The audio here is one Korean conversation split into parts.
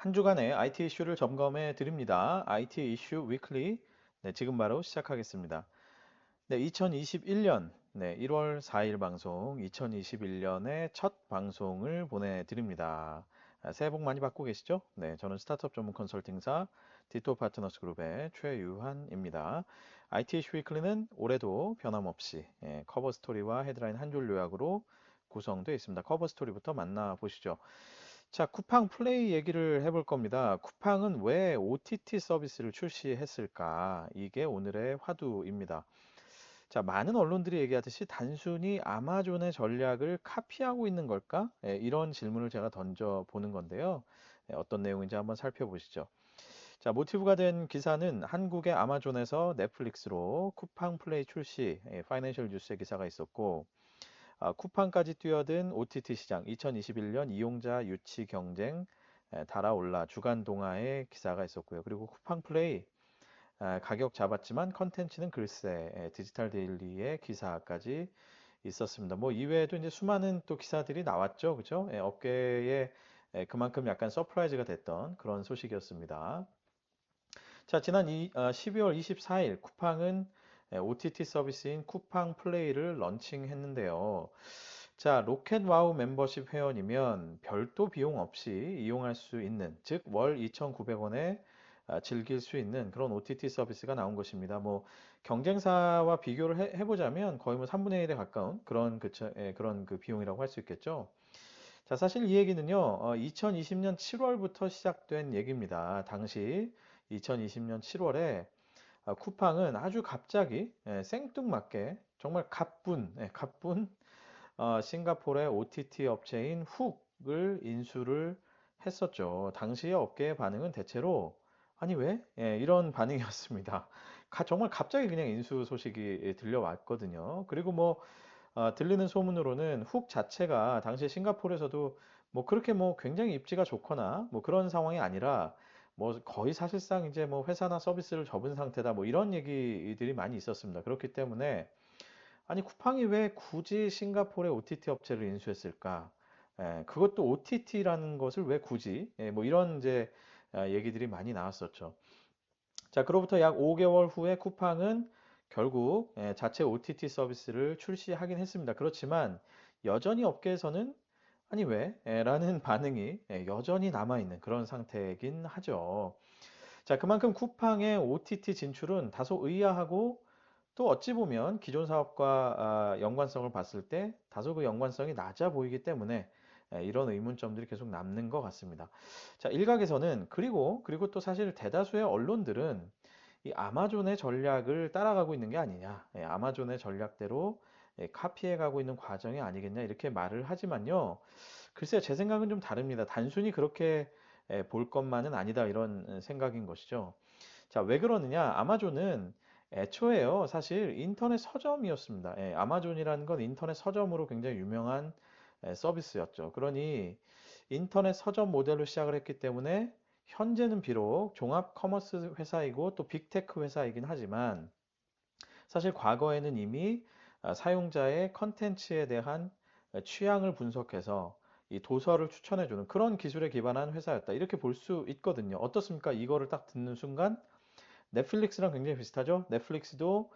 한 주간의 IT 이슈를 점검해 드립니다. IT 이슈 위클리. 네, 지금 바로 시작하겠습니다. 네, 2021년 1월 4일 방송, 2021년의 첫 방송을 보내드립니다. 새해 복 많이 받고 계시죠? 네, 저는 스타트업 전문 컨설팅사 디토 파트너스 그룹의 최유한입니다. IT 이슈 위클리는 올해도 변함없이 커버 스토리와 헤드라인 한 줄 요약으로 구성되어 있습니다. 커버 스토리부터 만나보시죠. 자, 쿠팡 플레이 얘기를 해볼 겁니다. 쿠팡은 왜 OTT 서비스를 출시했을까? 이게 오늘의 화두입니다. 자, 많은 언론들이 얘기하듯이 단순히 아마존의 전략을 카피하고 있는 걸까? 이런 질문을 제가 던져보는 건데요. 어떤 내용인지 한번 살펴보시죠. 자, 모티브가 된 기사는 한국의 아마존에서 넷플릭스로 쿠팡 플레이 출시, 파이낸셜 뉴스의 기사가 있었고, 쿠팡까지 뛰어든 OTT 시장 2021년 이용자 유치 경쟁 달아올라 주간 동아의 기사가 있었고요. 그리고 쿠팡 플레이 가격 잡았지만 컨텐츠는 글쎄 디지털 데일리의 기사까지 있었습니다. 뭐 이외에도 이제 수많은 또 기사들이 나왔죠. 그죠? 업계에 그만큼 약간 서프라이즈가 됐던 그런 소식이었습니다. 자, 지난 12월 24일 쿠팡은 OTT 서비스인 쿠팡 플레이를 런칭했는데요. 자, 로켓와우 멤버십 회원이면 별도 비용 없이 이용할 수 있는, 즉 월 2,900원에 즐길 수 있는 그런 OTT 서비스가 나온 것입니다. 뭐 경쟁사와 비교를 해보자면 거의 뭐 3분의 1에 가까운 그런 그런 그 비용이라고 할 수 있겠죠. 자, 사실 이 얘기는요, 2020년 7월부터 시작된 얘기입니다. 당시 2020년 7월에 쿠팡은 아주 갑자기 생뚱맞게 정말 가뿐 싱가포르의 OTT 업체인 훅을 인수를 했었죠. 당시의 업계의 반응은 대체로 아니 왜? 이런 반응이었습니다. 정말 갑자기 그냥 인수 소식이 들려왔거든요. 그리고 뭐 들리는 소문으로는 훅 자체가 당시 싱가포르에서도 뭐 그렇게 뭐 굉장히 입지가 좋거나 뭐 그런 상황이 아니라 뭐 거의 사실상 이제 뭐 회사나 서비스를 접은 상태다 뭐 이런 얘기들이 많이 있었습니다. 그렇기 때문에 아니 쿠팡이 왜 굳이 싱가포르의 OTT 업체를 인수했을까? 그것도 OTT라는 것을 왜 굳이? 뭐 이런 이제 얘기들이 많이 나왔었죠. 자, 그로부터 약 5개월 후에 쿠팡은 결국 자체 OTT 서비스를 출시하긴 했습니다. 그렇지만 여전히 업계에서는 아니 왜? 라는 반응이 여전히 남아있는 그런 상태이긴 하죠. 자, 그만큼 쿠팡의 OTT 진출은 다소 의아하고 또 어찌 보면 기존 사업과 연관성을 봤을 때 다소 그 연관성이 낮아 보이기 때문에 이런 의문점들이 계속 남는 것 같습니다. 자, 일각에서는 그리고 또 사실 대다수의 언론들은 이 아마존의 전략을 따라가고 있는 게 아니냐, 아마존의 전략대로 카피해가고 있는 과정이 아니겠냐 이렇게 말을 하지만요. 글쎄요, 제 생각은 좀 다릅니다. 단순히 그렇게 볼 것만은 아니다 이런 생각인 것이죠. 자, 왜 그러느냐? 아마존은 애초에요, 사실 인터넷 서점이었습니다. 아마존이라는 건 인터넷 서점으로 굉장히 유명한 서비스였죠. 그러니 인터넷 서점 모델로 시작을 했기 때문에 현재는 비록 종합 커머스 회사이고 또 빅테크 회사이긴 하지만 사실 과거에는 이미 사용자의 컨텐츠에 대한 취향을 분석해서 이 도서를 추천해주는 그런 기술에 기반한 회사였다. 이렇게 볼 수 있거든요. 어떻습니까? 이거를 딱 듣는 순간 넷플릭스랑 굉장히 비슷하죠? 넷플릭스도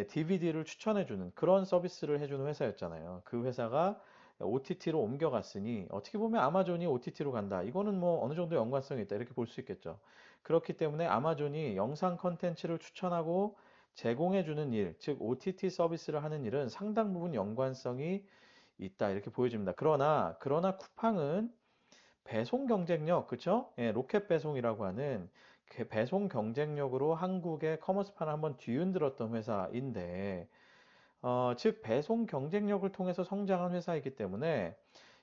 DVD를 추천해주는 그런 서비스를 해주는 회사였잖아요. 그 회사가 OTT로 옮겨갔으니 어떻게 보면 아마존이 OTT로 간다. 이거는 뭐 어느 정도 연관성이 있다. 이렇게 볼 수 있겠죠. 그렇기 때문에 아마존이 영상 컨텐츠를 추천하고 제공해주는 일, 즉 OTT 서비스를 하는 일은 상당 부분 연관성이 있다. 이렇게 보여집니다. 그러나 쿠팡은 배송 경쟁력, 그쵸? 로켓 배송이라고 하는 그 배송 경쟁력으로 한국의 커머스판을 한번 뒤흔들었던 회사인데, 즉 배송 경쟁력을 통해서 성장한 회사이기 때문에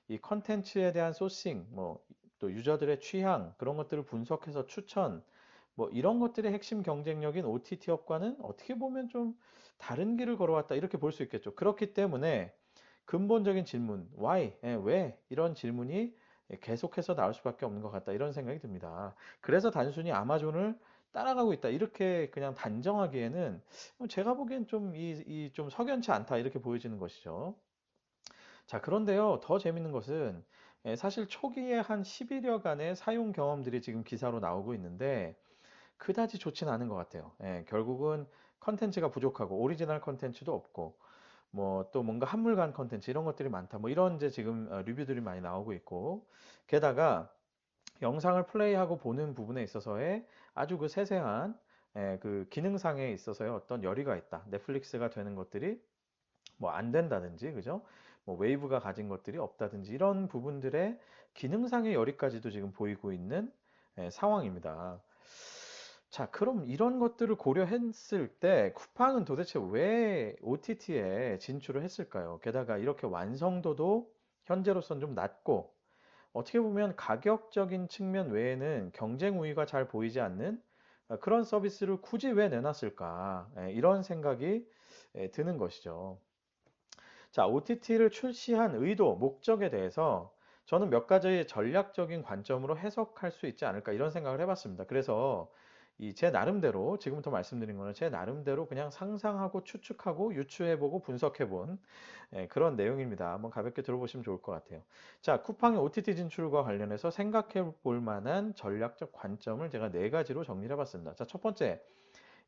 이 컨텐츠에 대한 소싱, 뭐 또 유저들의 취향 그런 것들을 분석해서 추천, 뭐 이런 것들의 핵심 경쟁력인 OTT 업과는 어떻게 보면 좀 다른 길을 걸어왔다 이렇게 볼 수 있겠죠. 그렇기 때문에 근본적인 질문, why, 왜 이런 질문이 계속해서 나올 수밖에 없는 것 같다 이런 생각이 듭니다. 그래서 단순히 아마존을 따라가고 있다 이렇게 그냥 단정하기에는 제가 보기엔 좀 좀 석연치 않다 이렇게 보여지는 것이죠. 자, 그런데요, 더 재밌는 것은 사실 초기에 한 10일여간의 사용 경험들이 지금 기사로 나오고 있는데 그다지 좋진 않은 것 같아요. 결국은 컨텐츠가 부족하고 오리지널 컨텐츠도 없고 뭐 또 뭔가 한물간 컨텐츠 이런 것들이 많다. 뭐 이런 이제 지금 리뷰들이 많이 나오고 있고 게다가 영상을 플레이하고 보는 부분에 있어서의 아주 그 세세한 그 기능상에 있어서의 어떤 열의가 있다. 넷플릭스가 되는 것들이 뭐 안 된다든지, 그죠? 뭐 웨이브가 가진 것들이 없다든지 이런 부분들의 기능상의 열의까지도 지금 보이고 있는 상황입니다. 자, 그럼 이런 것들을 고려했을 때 쿠팡은 도대체 왜 OTT에 진출을 했을까요? 게다가 이렇게 완성도도 현재로선 좀 낮고 어떻게 보면 가격적인 측면 외에는 경쟁 우위가 잘 보이지 않는 그런 서비스를 굳이 왜 내놨을까? 이런 생각이 드는 것이죠. 자, OTT를 출시한 의도, 목적에 대해서 저는 몇 가지의 전략적인 관점으로 해석할 수 있지 않을까 이런 생각을 해봤습니다. 그래서 이 제 나름대로 지금부터 말씀드린 거는 제 나름대로 그냥 상상하고 추측하고 유추해보고 분석해본 그런 내용입니다. 한번 가볍게 들어보시면 좋을 것 같아요. 자, 쿠팡의 OTT 진출과 관련해서 생각해 볼 만한 전략적 관점을 제가 네 가지로 정리를 해봤습니다. 자, 첫 번째,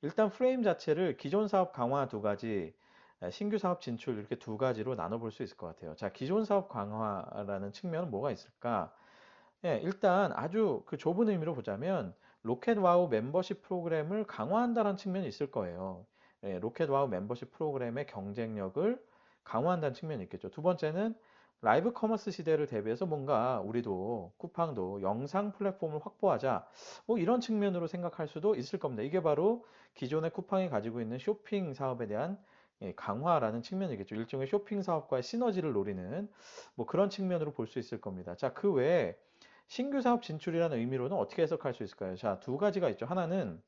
일단 프레임 자체를 기존 사업 강화 두 가지, 신규 사업 진출 이렇게 두 가지로 나눠볼 수 있을 것 같아요. 자, 기존 사업 강화라는 측면은 뭐가 있을까? 일단 아주 그 좁은 의미로 보자면 로켓와우 멤버십 프로그램을 강화한다는 측면이 있을 거예요. 로켓와우 멤버십 프로그램의 경쟁력을 강화한다는 측면이 있겠죠. 두 번째는 라이브 커머스 시대를 대비해서 뭔가 우리도 쿠팡도 영상 플랫폼을 확보하자. 뭐 이런 측면으로 생각할 수도 있을 겁니다. 이게 바로 기존의 쿠팡이 가지고 있는 쇼핑 사업에 대한 강화라는 측면이겠죠. 일종의 쇼핑 사업과의 시너지를 노리는 뭐 그런 측면으로 볼 수 있을 겁니다. 자, 그 외에 신규 사업 진출이라는 의미로는 어떻게 해석할 수 있을까요? 자, 두 가지가 있죠. 하나는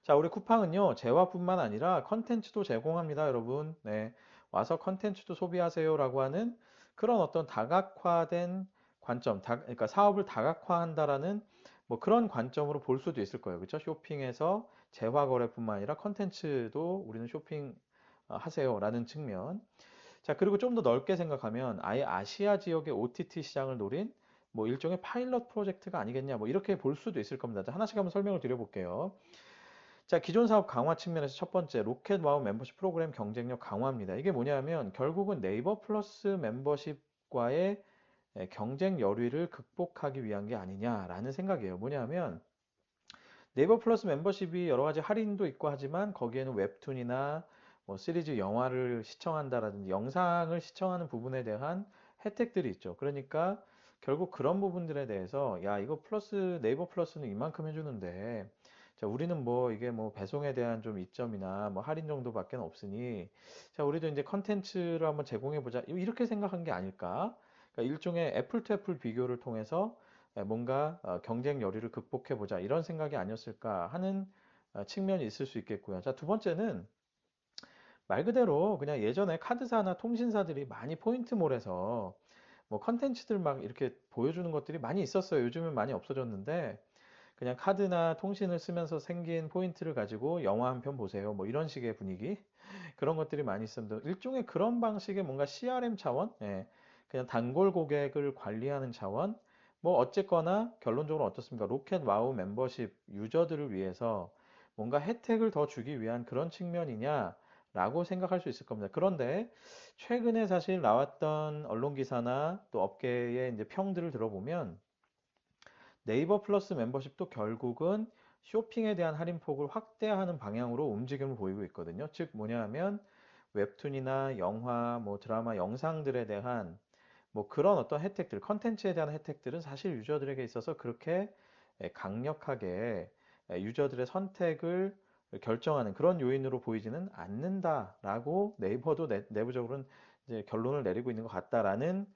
자, 우리 쿠팡은요, 재화뿐만 아니라 컨텐츠도 제공합니다, 여러분. 네. 와서 컨텐츠도 소비하세요라고 하는 그런 어떤 다각화된 관점, 그러니까 사업을 다각화한다라는 뭐 그런 관점으로 볼 수도 있을 거예요. 그렇죠? 쇼핑에서 재화 거래뿐만 아니라 컨텐츠도 우리는 쇼핑 하세요라는 측면. 자, 그리고 좀 더 넓게 생각하면 아예 아시아 지역의 OTT 시장을 노린 뭐 일종의 파일럿 프로젝트가 아니겠냐, 뭐 이렇게 볼 수도 있을 겁니다. 자, 하나씩 한번 설명을 드려볼게요. 자, 기존 사업 강화 측면에서 첫 번째, 로켓와우 멤버십 프로그램 경쟁력 강화입니다. 이게 뭐냐면 결국은 네이버 플러스 멤버십과의 경쟁 열의를 극복하기 위한 게 아니냐라는 생각이에요. 뭐냐면 네이버 플러스 멤버십이 여러 가지 할인도 있고 하지만 거기에는 웹툰이나 뭐 시리즈 영화를 시청한다라든지 영상을 시청하는 부분에 대한 혜택들이 있죠. 그러니까 결국 그런 부분들에 대해서 야, 이거 플러스 네이버 플러스는 이만큼 해주는데 자, 우리는 뭐 이게 뭐 배송에 대한 좀 이점이나 뭐 할인 정도밖에 없으니 자, 우리도 이제 컨텐츠를 한번 제공해 보자. 이렇게 생각한 게 아닐까? 그러니까 일종의 애플 투 애플 비교를 통해서 뭔가 경쟁 열의를 극복해 보자 이런 생각이 아니었을까 하는 측면이 있을 수 있겠고요. 자, 두 번째는 말 그대로 그냥 예전에 카드사나 통신사들이 많이 포인트몰에서 뭐 컨텐츠들 막 이렇게 보여주는 것들이 많이 있었어요. 요즘은 많이 없어졌는데 그냥 카드나 통신을 쓰면서 생긴 포인트를 가지고 영화 한 편 보세요. 뭐 이런 식의 분위기 그런 것들이 많이 있었는데 일종의 그런 방식의 뭔가 CRM 차원, 그냥 단골 고객을 관리하는 차원, 뭐 어쨌거나 결론적으로 어떻습니까? 로켓 와우 멤버십 유저들을 위해서 뭔가 혜택을 더 주기 위한 그런 측면이냐라고 생각할 수 있을 겁니다. 그런데 최근에 사실 나왔던 언론 기사나 또 업계의 이제 평들을 들어보면 네이버 플러스 멤버십도 결국은 쇼핑에 대한 할인폭을 확대하는 방향으로 움직임을 보이고 있거든요. 즉 뭐냐 하면 웹툰이나 영화, 뭐 드라마, 영상들에 대한 뭐 그런 어떤 혜택들, 컨텐츠에 대한 혜택들은 사실 유저들에게 있어서 그렇게 강력하게 유저들의 선택을 결정하는 그런 요인으로 보이지는 않는다라고 네이버도 내부적으로는 이제 결론을 내리고 있는 것 같다라는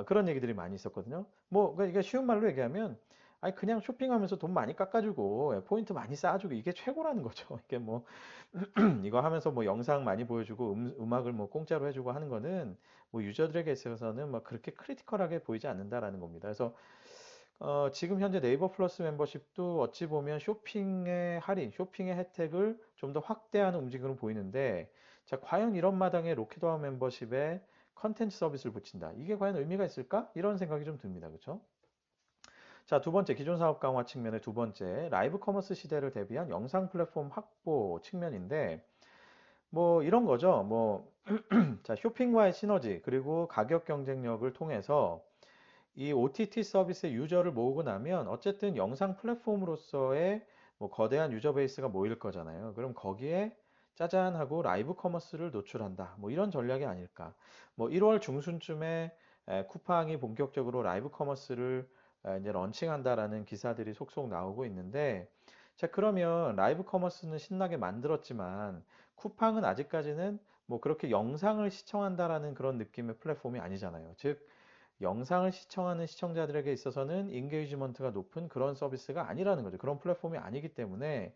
그런 얘기들이 많이 있었거든요. 뭐 그러니까 이게 쉬운 말로 얘기하면 아니 그냥 쇼핑하면서 돈 많이 깎아주고 포인트 많이 쌓아주고 이게 최고라는 거죠. 이게 뭐 이거 하면서 뭐 영상 많이 보여주고 음악을 뭐 공짜로 해주고 하는 거는 뭐 유저들에게 있어서는 뭐 그렇게 크리티컬하게 보이지 않는다라는 겁니다. 그래서 지금 현재 네이버 플러스 멤버십도 어찌 보면 쇼핑의 할인, 쇼핑의 혜택을 좀 더 확대하는 움직임으로 보이는데 자, 과연 이런 마당에 로켓와 멤버십의 컨텐츠 서비스를 붙인다. 이게 과연 의미가 있을까? 이런 생각이 좀 듭니다. 그렇죠? 자, 두 번째, 기존 사업 강화 측면의 두 번째, 라이브 커머스 시대를 대비한 영상 플랫폼 확보 측면인데, 뭐 이런 거죠. 뭐, 자, 쇼핑과의 시너지, 그리고 가격 경쟁력을 통해서 이 OTT 서비스의 유저를 모으고 나면 어쨌든 영상 플랫폼으로서의 뭐 거대한 유저 베이스가 모일 거잖아요. 그럼 거기에 짜잔 하고 라이브 커머스를 노출한다. 뭐 이런 전략이 아닐까. 뭐 1월 중순쯤에 쿠팡이 본격적으로 라이브 커머스를 이제 런칭한다라는 기사들이 속속 나오고 있는데, 자, 그러면 라이브 커머스는 신나게 만들었지만 쿠팡은 아직까지는 뭐 그렇게 영상을 시청한다라는 그런 느낌의 플랫폼이 아니잖아요. 즉 영상을 시청하는 시청자들에게 있어서는 인게이지먼트가 높은 그런 서비스가 아니라는 거죠. 그런 플랫폼이 아니기 때문에,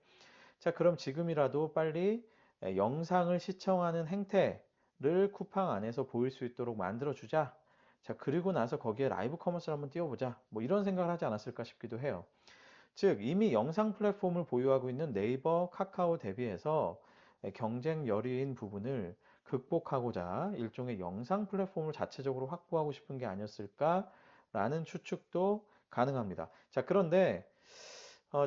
자, 그럼 지금이라도 빨리 영상을 시청하는 행태를 쿠팡 안에서 보일 수 있도록 만들어 주자. 자, 그리고 나서 거기에 라이브 커머스를 한번 띄워보자. 뭐 이런 생각을 하지 않았을까 싶기도 해요. 즉, 이미 영상 플랫폼을 보유하고 있는 네이버, 카카오 대비해서 경쟁 열의인 부분을 극복하고자 일종의 영상 플랫폼을 자체적으로 확보하고 싶은 게 아니었을까라는 추측도 가능합니다. 자, 그런데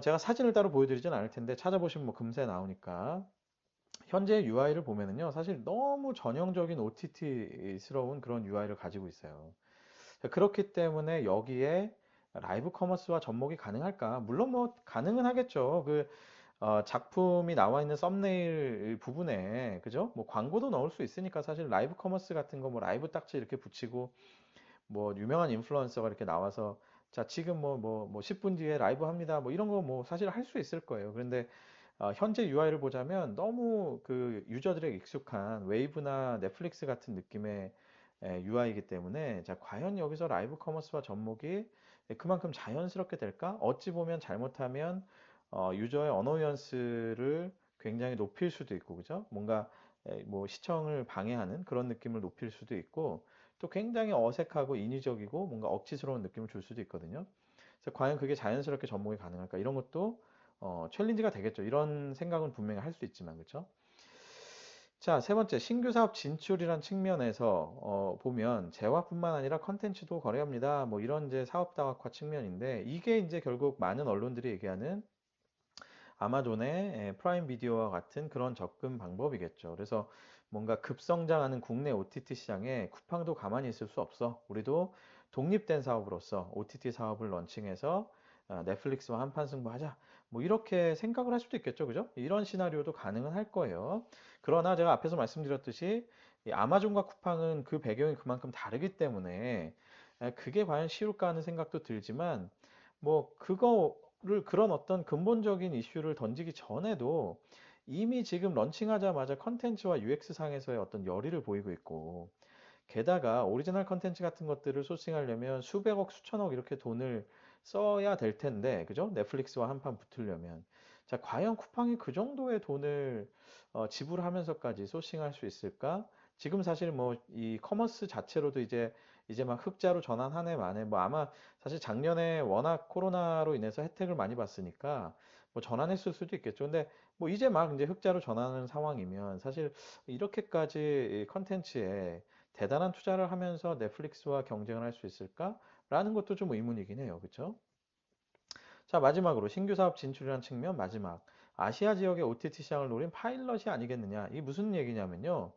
제가 사진을 따로 보여드리진 않을 텐데 찾아보시면 뭐 금세 나오니까 현재 UI를 보면은요, 사실 너무 전형적인 OTT스러운 그런 UI를 가지고 있어요. 그렇기 때문에 여기에 라이브 커머스와 접목이 가능할까? 물론 뭐 가능은 하겠죠. 작품이 나와 있는 썸네일 부분에 그죠? 뭐 광고도 넣을 수 있으니까 사실 라이브 커머스 같은 거 뭐 라이브 딱지 이렇게 붙이고 뭐 유명한 인플루언서가 이렇게 나와서 자 지금 뭐 10분 뒤에 라이브 합니다. 뭐 이런 거 뭐 사실 할 수 있을 거예요. 그런데 현재 UI를 보자면 너무 그 유저들에게 익숙한 웨이브나 넷플릭스 같은 느낌의 UI이기 때문에 자 과연 여기서 라이브 커머스와 접목이 그만큼 자연스럽게 될까? 어찌 보면 잘못하면 유저의 언어연스를 굉장히 높일 수도 있고 그죠? 뭔가 뭐 시청을 방해하는 그런 느낌을 높일 수도 있고 또 굉장히 어색하고 인위적이고 뭔가 억지스러운 느낌을 줄 수도 있거든요. 그래서 과연 그게 자연스럽게 접목이 가능할까? 이런 것도 챌린지가 되겠죠. 이런 생각은 분명히 할 수 있지만, 그렇죠? 자, 세 번째, 신규 사업 진출이란 측면에서 보면 재화뿐만 아니라 컨텐츠도 거래합니다. 뭐 이런 이제 사업 다각화 측면인데 이게 이제 결국 많은 언론들이 얘기하는 아마존의 프라임 비디오와 같은 그런 접근 방법이겠죠. 그래서 뭔가 급성장하는 국내 OTT 시장에 쿠팡도 가만히 있을 수 없어. 우리도 독립된 사업으로서 OTT 사업을 런칭해서 넷플릭스와 한판 승부하자. 뭐 이렇게 생각을 할 수도 있겠죠. 그죠? 이런 시나리오도 가능은 할 거예요. 그러나 제가 앞에서 말씀드렸듯이 이 아마존과 쿠팡은 그 배경이 그만큼 다르기 때문에 그게 과연 쉬울까 하는 생각도 들지만 뭐 그거를 그런 어떤 근본적인 이슈를 던지기 전에도 이미 지금 런칭하자마자 컨텐츠와 UX 상에서의 어떤 열의를 보이고 있고 게다가 오리지널 컨텐츠 같은 것들을 소싱하려면 수백억, 수천억 이렇게 돈을 써야 될 텐데, 그죠? 넷플릭스와 한판 붙으려면. 자, 과연 쿠팡이 그 정도의 돈을 지불하면서까지 소싱할 수 있을까? 지금 사실 뭐 이 커머스 자체로도 이제 막 흑자로 전환 한 해 만에 뭐 아마 사실 작년에 워낙 코로나로 인해서 혜택을 많이 봤으니까 뭐 전환했을 수도 있겠죠. 근데 뭐 이제 막 이제 흑자로 전환하는 상황이면 사실 이렇게까지 컨텐츠에 대단한 투자를 하면서 넷플릭스와 경쟁을 할 수 있을까라는 것도 좀 의문이긴 해요. 그렇죠? 자, 마지막으로 신규 사업 진출이라는 측면 마지막. 아시아 지역의 OTT 시장을 노린 파일럿이 아니겠느냐. 이게 무슨 얘기냐면요.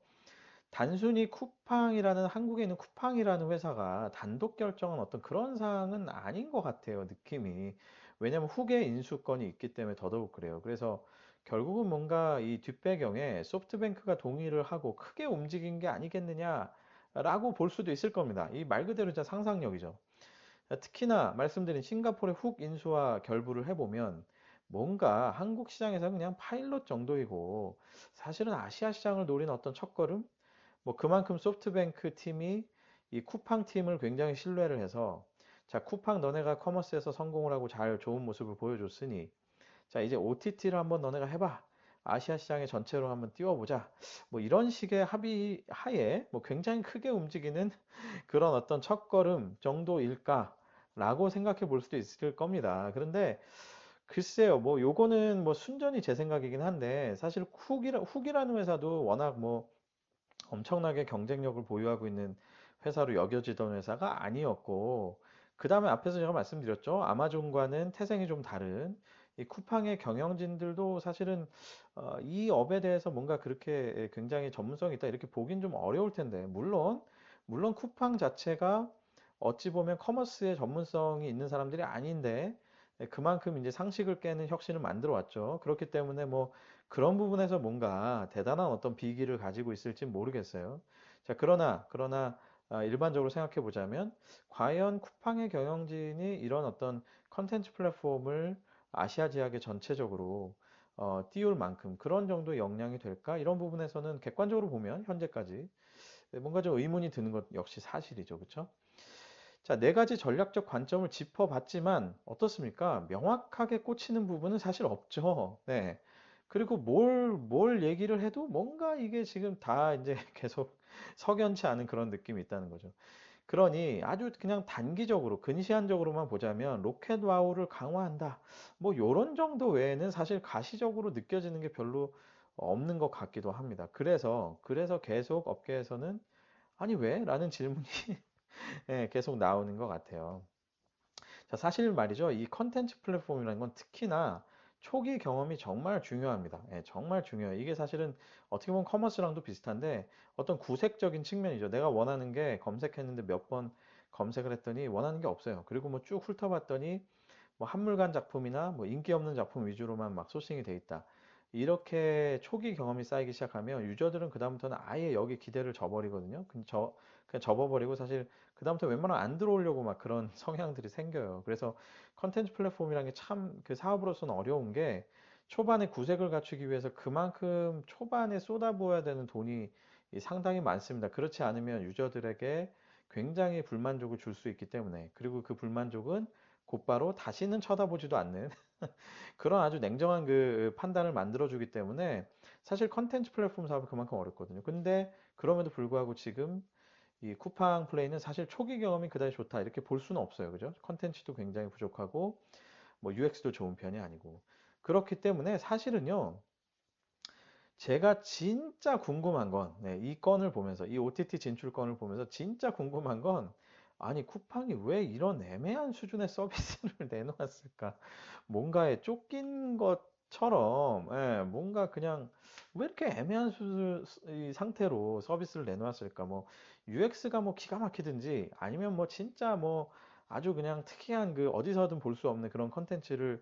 단순히 쿠팡이라는 한국에 있는 쿠팡이라는 회사가 단독 결정한 어떤 그런 사항은 아닌 것 같아요. 느낌이. 왜냐면 후계 인수권이 있기 때문에 더더욱 그래요. 그래서 결국은 뭔가 이 뒷배경에 소프트뱅크가 동의를 하고 크게 움직인 게 아니겠느냐라고 볼 수도 있을 겁니다. 이 말 그대로 진짜 상상력이죠. 특히나 말씀드린 싱가포르의 훅 인수와 결부를 해보면 뭔가 한국 시장에서 그냥 파일럿 정도이고 사실은 아시아 시장을 노린 어떤 첫걸음? 뭐 그만큼 소프트뱅크 팀이 이 쿠팡 팀을 굉장히 신뢰를 해서 자, 쿠팡 너네가 커머스에서 성공을 하고 잘 좋은 모습을 보여줬으니 자, 이제 OTT를 한번 너네가 해봐. 아시아 시장에 전체로 한번 띄워보자. 뭐 이런 식의 합의 하에 뭐 굉장히 크게 움직이는 그런 어떤 첫걸음 정도일까라고 생각해 볼 수도 있을 겁니다. 그런데 글쎄요, 뭐 요거는 뭐 순전히 제 생각이긴 한데 사실 훅이라는 회사도 워낙 뭐 엄청나게 경쟁력을 보유하고 있는 회사로 여겨지던 회사가 아니었고, 그 다음에 앞에서 제가 말씀드렸죠. 아마존과는 태생이 좀 다른 이 쿠팡의 경영진들도 사실은 이 업에 대해서 뭔가 그렇게 굉장히 전문성이 있다 이렇게 보긴 좀 어려울 텐데, 물론 쿠팡 자체가 어찌 보면 커머스의 전문성이 있는 사람들이 아닌데, 그만큼 이제 상식을 깨는 혁신을 만들어 왔죠. 그렇기 때문에 뭐 그런 부분에서 뭔가 대단한 어떤 비기를 가지고 있을지 모르겠어요. 자, 그러나 일반적으로 생각해 보자면 과연 쿠팡의 경영진이 이런 어떤 컨텐츠 플랫폼을 아시아 지역에 전체적으로 띄울 만큼 그런 정도의 역량이 될까? 이런 부분에서는 객관적으로 보면 현재까지 뭔가 좀 의문이 드는 것 역시 사실이죠. 그렇죠? 자, 네 가지 전략적 관점을 짚어봤지만 어떻습니까? 명확하게 꽂히는 부분은 사실 없죠. 네. 그리고 뭘 얘기를 해도 뭔가 이게 지금 다 이제 계속 석연치 않은 그런 느낌이 있다는 거죠. 그러니 아주 그냥 단기적으로, 근시안적으로만 보자면 로켓 와우를 강화한다. 뭐 요런 정도 외에는 사실 가시적으로 느껴지는 게 별로 없는 것 같기도 합니다. 그래서 계속 업계에서는 아니 왜? 라는 질문이 예, 계속 나오는 것 같아요. 자, 사실 말이죠. 이 컨텐츠 플랫폼이라는 건 특히나 초기 경험이 정말 중요합니다. 예, 정말 중요해요. 이게 사실은 어떻게 보면 커머스랑도 비슷한데 어떤 구색적인 측면이죠. 내가 원하는 게 검색했는데 몇 번 검색을 했더니 원하는 게 없어요. 그리고 뭐 쭉 훑어봤더니 뭐 한물간 작품이나 뭐 인기 없는 작품 위주로만 막 소싱이 돼 있다. 이렇게 초기 경험이 쌓이기 시작하면 유저들은 그다음부터는 아예 여기 기대를 저버리거든요. 그냥 접어버리고 사실 그다음부터 웬만하면 안 들어오려고 막 그런 성향들이 생겨요. 그래서 컨텐츠 플랫폼이라는 게 참 그 사업으로서는 어려운 게 초반에 구색을 갖추기 위해서 그만큼 초반에 쏟아부어야 되는 돈이 상당히 많습니다. 그렇지 않으면 유저들에게 굉장히 불만족을 줄 수 있기 때문에 그리고 그 불만족은 곧바로 다시는 쳐다보지도 않는 그런 아주 냉정한 그 판단을 만들어주기 때문에 사실 컨텐츠 플랫폼 사업이 그만큼 어렵거든요. 근데 그럼에도 불구하고 지금 이 쿠팡 플레이는 사실 초기 경험이 그다지 좋다 이렇게 볼 수는 없어요. 그죠? 컨텐츠도 굉장히 부족하고 뭐 UX도 좋은 편이 아니고 그렇기 때문에 사실은요. 제가 진짜 궁금한 건, 네, 이 건을 보면서, 이 OTT 진출건을 보면서 진짜 궁금한 건, 아니, 쿠팡이 왜 이런 애매한 수준의 서비스를 내놓았을까? 뭔가에 쫓긴 것처럼, 예, 뭔가 그냥, 왜 이렇게 애매한 이 상태로 서비스를 내놓았을까? 뭐, UX가 뭐 기가 막히든지, 아니면 뭐 진짜 뭐 아주 그냥 특이한 그 어디서든 볼 수 없는 그런 컨텐츠를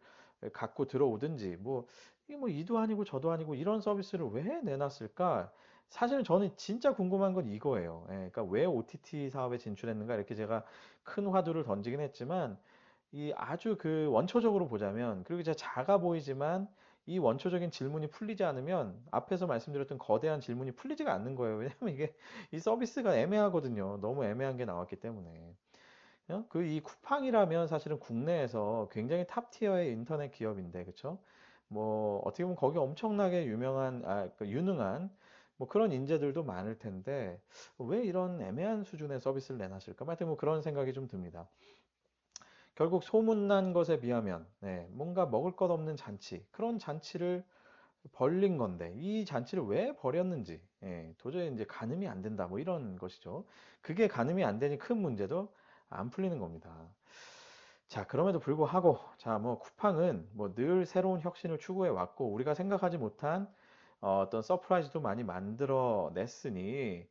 갖고 들어오든지, 뭐, 이게 뭐 이도 아니고 저도 아니고 이런 서비스를 왜 내놨을까? 사실 저는 진짜 궁금한 건 이거예요. 예, 그러니까 왜 OTT 사업에 진출했는가? 이렇게 제가 큰 화두를 던지긴 했지만 이 아주 그 원초적으로 보자면 그리고 이제 작아 보이지만 이 원초적인 질문이 풀리지 않으면 앞에서 말씀드렸던 거대한 질문이 풀리지가 않는 거예요. 왜냐면 이게 이 서비스가 애매하거든요. 너무 애매한 게 나왔기 때문에. 그 이 쿠팡이라면 사실은 국내에서 굉장히 탑 티어의 인터넷 기업인데, 그쵸? 뭐 어떻게 보면 거기 엄청나게 유명한, 그 유능한 뭐 그런 인재들도 많을 텐데 왜 이런 애매한 수준의 서비스를 내놨을까? 하여튼 뭐 그런 생각이 좀 듭니다. 결국 소문난 것에 비하면, 네, 뭔가 먹을 것 없는 잔치, 그런 잔치를 벌린 건데 이 잔치를 왜 벌였는지, 예, 도저히 이제 가늠이 안 된다, 뭐 이런 것이죠. 그게 가늠이 안 되니 큰 문제도 안 풀리는 겁니다. 자, 그럼에도 불구하고, 자, 뭐, 쿠팡은 뭐 늘 새로운 혁신을 추구해 왔고, 우리가 생각하지 못한 어떤 서프라이즈도 많이 만들어 냈으니,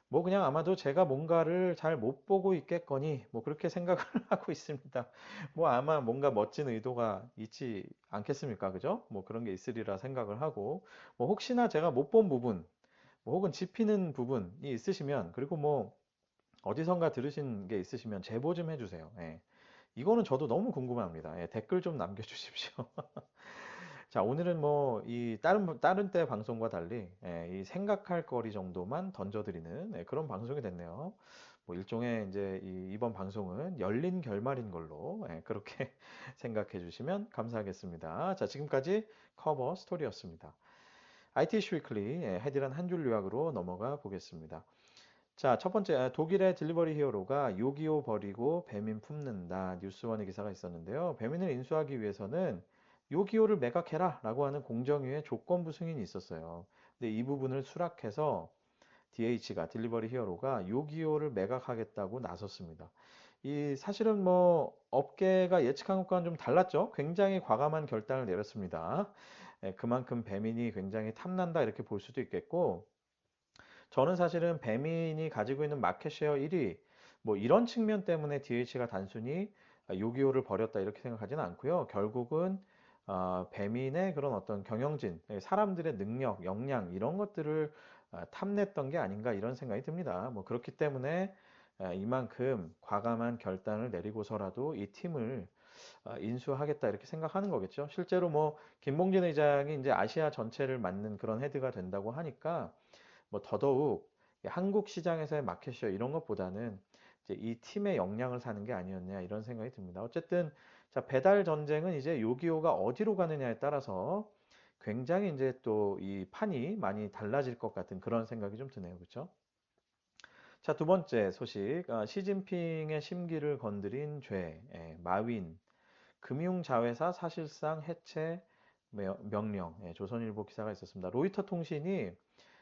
뭐 그냥 아마도 제가 뭔가를 잘 못 보고 있겠거니, 뭐 그렇게 생각을 하고 있습니다. 뭐 아마 뭔가 멋진 의도가 있지 않겠습니까? 그죠? 뭐 그런 게 있으리라 생각을 하고, 뭐 혹시나 제가 못 본 부분, 뭐 혹은 짚히는 부분이 있으시면, 그리고 뭐 어디선가 들으신 게 있으시면 제보 좀 해주세요. 예. 이거는 저도 너무 궁금합니다. 예, 댓글 좀 남겨주십시오. 자, 오늘은 뭐, 이 다른 때 방송과 달리, 예, 이 생각할 거리 정도만 던져드리는 그런 방송이 됐네요. 뭐, 일종의 이제 이번 방송은 열린 결말인 걸로, 그렇게 생각해 주시면 감사하겠습니다. 자, 지금까지 커버 스토리였습니다. IT 이슈 위클리, 헤드란 한 줄 요약으로 넘어가 보겠습니다. 자, 첫 번째, 독일의 딜리버리 히어로가 요기요 버리고 배민 품는다. 뉴스원의 기사가 있었는데요. 배민을 인수하기 위해서는 요기요를 매각해라 라고 하는 공정위의 조건부 승인이 있었어요. 근데 이 부분을 수락해서 DH가 딜리버리 히어로가 요기요를 매각하겠다고 나섰습니다. 이 사실은 뭐 업계가 예측한 것과는 좀 달랐죠. 굉장히 과감한 결단을 내렸습니다. 그만큼 배민이 굉장히 탐난다 이렇게 볼 수도 있겠고, 저는 사실은 배민이 가지고 있는 마켓쉐어 1위 뭐 이런 측면 때문에 DH가 단순히 요기요를 버렸다 이렇게 생각하지는 않고요. 결국은 배민의 그런 어떤 경영진, 사람들의 능력, 역량 이런 것들을 탐냈던 게 아닌가 이런 생각이 듭니다. 뭐 그렇기 때문에 이만큼 과감한 결단을 내리고서라도 이 팀을 인수하겠다 이렇게 생각하는 거겠죠. 실제로 뭐 김봉진 의장이 이제 아시아 전체를 맡는 그런 헤드가 된다고 하니까 뭐 더더욱 한국 시장에서의 마켓쉐어 이런 것보다는 이제 이 팀의 역량을 사는 게 아니었냐 이런 생각이 듭니다. 어쨌든 자 배달 전쟁은 이제 요기요가 어디로 가느냐에 따라서 굉장히 이제 또 이 판이 많이 달라질 것 같은 그런 생각이 좀 드네요. 그렇죠? 자, 두 번째 소식. 시진핑의 심기를 건드린 죄, 마윈, 금융자회사 사실상 해체 명령, 조선일보 기사가 있었습니다. 로이터 통신이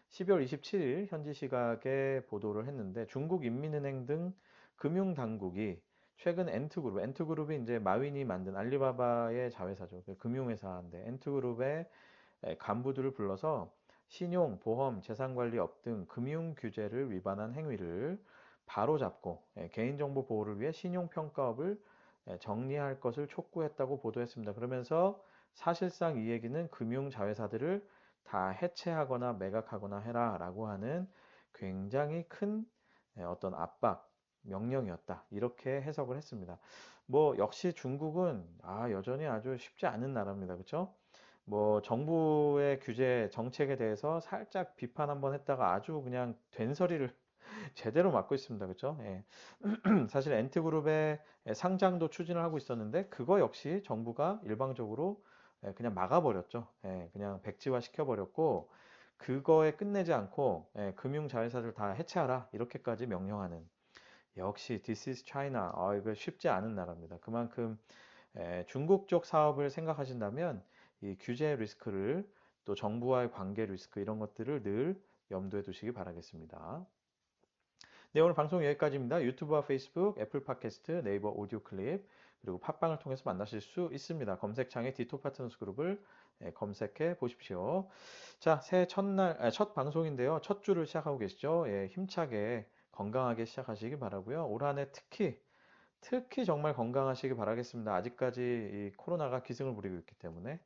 12월 27일 현지 시각에 보도를 했는데 중국 인민은행 등 금융당국이 최근 엔트그룹, 엔트그룹이 이제 마윈이 만든 알리바바의 자회사죠. 그 금융회사인데 엔트그룹의 간부들을 불러서 신용, 보험, 재산관리업 등 금융 규제를 위반한 행위를 바로잡고 개인정보 보호를 위해 신용평가업을 정리할 것을 촉구했다고 보도했습니다. 그러면서 사실상 이 얘기는 금융자회사들을 다 해체하거나 매각하거나 해라라고 하는 굉장히 큰 어떤 압박, 명령이었다. 이렇게 해석을 했습니다. 뭐 역시 중국은 여전히 아주 쉽지 않은 나라입니다. 그렇죠? 뭐 정부의 규제 정책에 대해서 살짝 비판 한번 했다가 아주 그냥 된소리를 제대로 맡고 있습니다. 그렇죠? 예. 사실 엔트그룹의 상장도 추진을 하고 있었는데 그거 역시 정부가 일방적으로 그냥 막아버렸죠. 그냥 백지화 시켜버렸고 그거에 끝내지 않고 금융자회사들 다 해체하라 이렇게까지 명령하는 역시 This is China. 이거 쉽지 않은 나라입니다. 그만큼 중국 쪽 사업을 생각하신다면 이 규제 리스크를 또 정부와의 관계 리스크 이런 것들을 늘 염두에 두시기 바라겠습니다. 네, 오늘 방송 여기까지입니다. 유튜브와 페이스북, 애플 팟캐스트, 네이버 오디오 클립, 그리고 팟빵을 통해서 만나실 수 있습니다. 검색창에 디토 파트너스 그룹을 검색해 보십시오. 자, 새해 첫날, 첫 방송인데요. 첫 주를 시작하고 계시죠? 힘차게 건강하게 시작하시기 바라고요. 올 한 해 특히 정말 건강하시기 바라겠습니다. 아직까지 이 코로나가 기승을 부리고 있기 때문에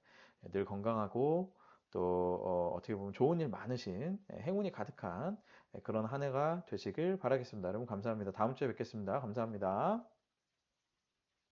늘 건강하고 또 어떻게 보면 좋은 일 많으신 행운이 가득한 그런 한 해가 되시길 바라겠습니다. 여러분 감사합니다. 다음 주에 뵙겠습니다. 감사합니다.